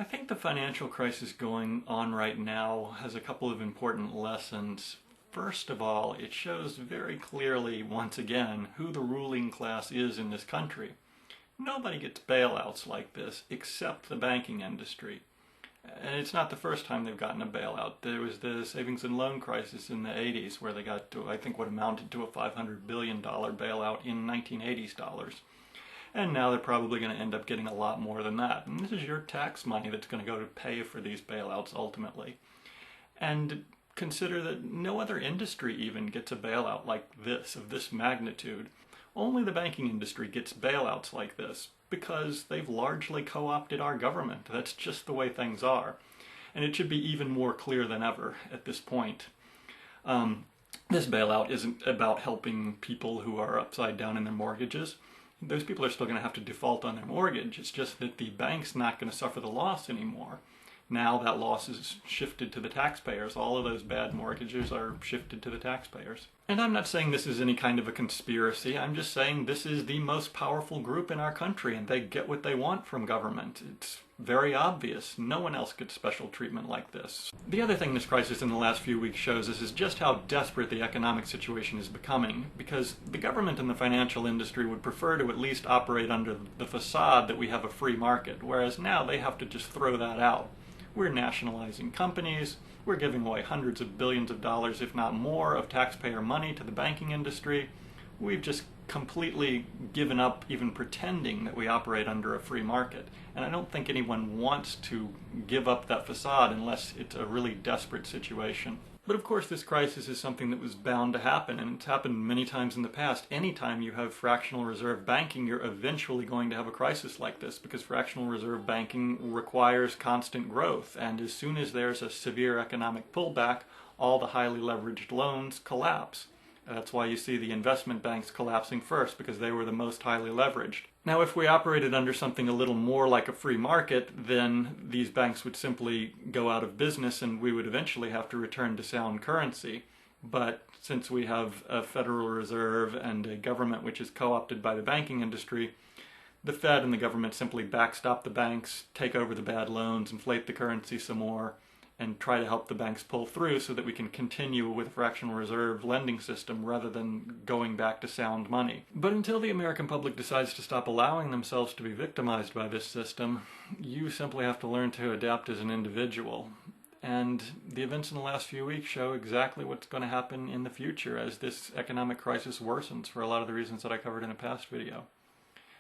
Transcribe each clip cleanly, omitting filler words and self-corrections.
I think the financial crisis going on right now has a couple of important lessons. First of all, it shows very clearly, once again, who the ruling class is in this country. Nobody gets bailouts like this except the banking industry. And it's not the first time they've gotten a bailout. There was the savings and loan crisis in the 80s where they got to, I think, what amounted to a $500 billion bailout in 1980s dollars. And now they're probably going to end up getting a lot more than that. And this is your tax money that's going to go to pay for these bailouts ultimately. And consider that no other industry even gets a bailout like this, of this magnitude. Only the banking industry gets bailouts like this because they've largely co-opted our government. That's just the way things are. And it should be even more clear than ever at this point. This bailout isn't about helping people who are upside down in their mortgages. Those people are still going to have to default on their mortgage. It's just that the bank's not going to suffer the loss anymore. Now that loss is shifted to the taxpayers. All of those bad mortgages are shifted to the taxpayers. And I'm not saying this is any kind of a conspiracy. I'm just saying this is the most powerful group in our country and they get what they want from government. It's very obvious. No one else gets special treatment like this. The other thing this crisis in the last few weeks shows us is just how desperate the economic situation is becoming, because the government and the financial industry would prefer to at least operate under the facade that we have a free market, whereas now they have to just throw that out. We're nationalizing companies, we're giving away hundreds of billions of dollars, if not more, of taxpayer money to the banking industry. We've just completely given up even pretending that we operate under a free market. And I don't think anyone wants to give up that facade unless it's a really desperate situation. But of course this crisis is something that was bound to happen, and it's happened many times in the past. Anytime you have fractional reserve banking, you're eventually going to have a crisis like this, because fractional reserve banking requires constant growth, and as soon as there's a severe economic pullback, all the highly leveraged loans collapse. That's why you see the investment banks collapsing first, because they were the most highly leveraged. Now, if we operated under something a little more like a free market, then these banks would simply go out of business and we would eventually have to return to sound currency. But since we have a Federal Reserve and a government which is co-opted by the banking industry, the Fed and the government simply backstop the banks, take over the bad loans, inflate the currency some more, and try to help the banks pull through so that we can continue with a fractional reserve lending system rather than going back to sound money. But until the American public decides to stop allowing themselves to be victimized by this system, you simply have to learn to adapt as an individual. And the events in the last few weeks show exactly what's going to happen in the future as this economic crisis worsens for a lot of the reasons that I covered in a past video.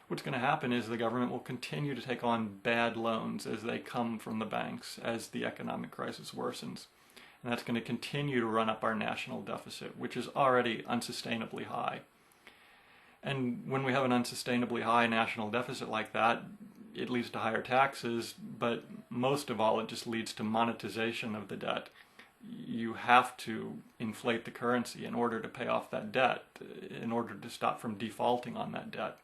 What's going to happen is the government will continue to take on bad loans as they come from the banks as the economic crisis worsens. And that's going to continue to run up our national deficit, which is already unsustainably high. And when we have an unsustainably high national deficit like that, it leads to higher taxes, but most of all it just leads to monetization of the debt. You have to inflate the currency in order to pay off that debt, in order to stop from defaulting on that debt.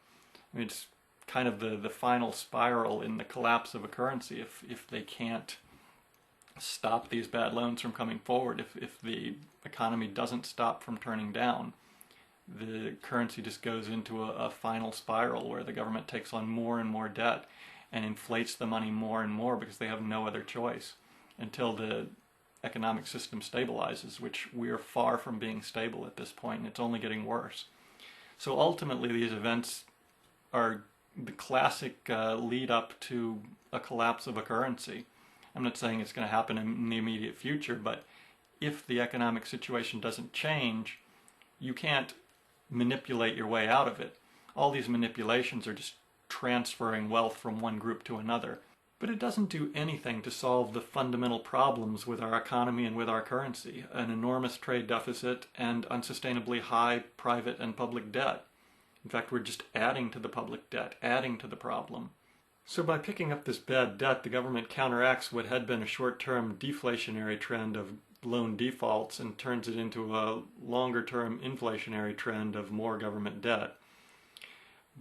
I mean, it's kind of the final spiral in the collapse of a currency if they can't stop these bad loans from coming forward, if the economy doesn't stop from turning down. The currency just goes into a final spiral where the government takes on more and more debt and inflates the money more and more because they have no other choice until the economic system stabilizes, which we are far from being stable at this point, and it's only getting worse. So ultimately these events are the classic lead up to a collapse of a currency. I'm not saying it's going to happen in the immediate future, but if the economic situation doesn't change, you can't manipulate your way out of it. All these manipulations are just transferring wealth from one group to another. But it doesn't do anything to solve the fundamental problems with our economy and with our currency: an enormous trade deficit and unsustainably high private and public debt. In fact, we're just adding to the public debt, adding to the problem. So by picking up this bad debt, the government counteracts what had been a short-term deflationary trend of loan defaults and turns it into a longer-term inflationary trend of more government debt.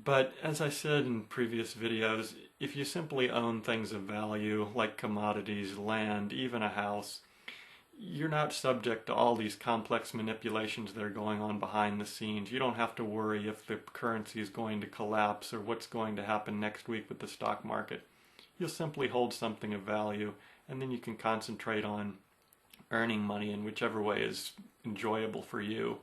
But as I said in previous videos, if you simply own things of value, like commodities, land, even a house, you're not subject to all these complex manipulations that are going on behind the scenes. You don't have to worry if the currency is going to collapse or what's going to happen next week with the stock market. you'll simply hold something of value, and then you can concentrate on earning money in whichever way is enjoyable for you.